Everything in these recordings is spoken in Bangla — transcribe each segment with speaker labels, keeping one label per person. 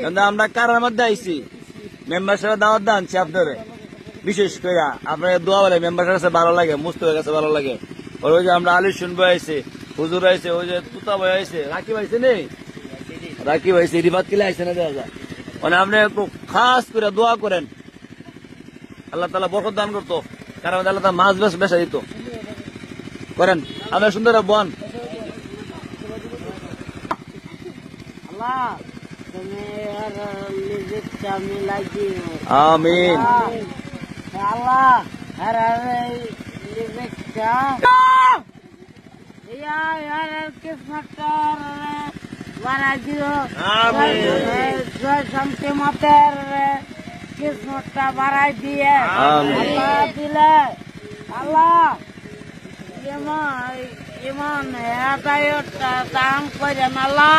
Speaker 1: কিন্তু আমরা কারার মধ্যে আইছি মেম্বার সাহেব দাওয়াত দানছি আপনারে বিশেষ করে আপনার দোয়া বলে মেম্বার কাছে ভালো লাগে মুস্তফার কাছে ভালো লাগে ওই যে আমরা আলী শুনবো আইছে হুজুর আইছে ওই যে তুতা ভাই আইছে রাকিব আইছে নেই রাকিব আইছে রিবাত কিলে আইছে না দেখা যায় মানে আপনি একটু খাস করে দোয়া করেন আল্লাহ তাআলা বরকত দান করতো কারণ আল্লাহ তাআলা মাছ বেশ বেচা দিত করেন আমরা সুন্দর বন আমিন
Speaker 2: Allah, কিসমতটা বাড়াই দিয়ে আল্লাহ দিলে আল্লাহ ইমান হেদায়েতটা দান করেন আল্লাহ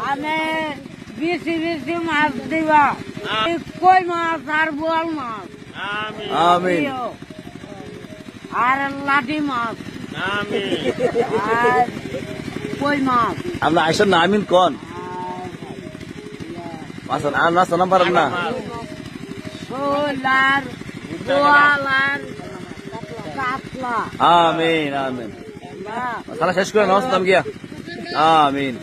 Speaker 2: আমি বেশি বেশি মাছ দিবা কই মাছ আর বোয়াল মাছ
Speaker 1: আমিন
Speaker 2: আর লাঠি মাছ আর কই মাছ
Speaker 1: আমরা আইসন না আমিন কোন মাসান আর না সালাম পারেন না
Speaker 2: সোলার বোয়ালার কাতলা
Speaker 1: আমিন আমিন সালা শেষ করে নমস্কার গিয়া আমিন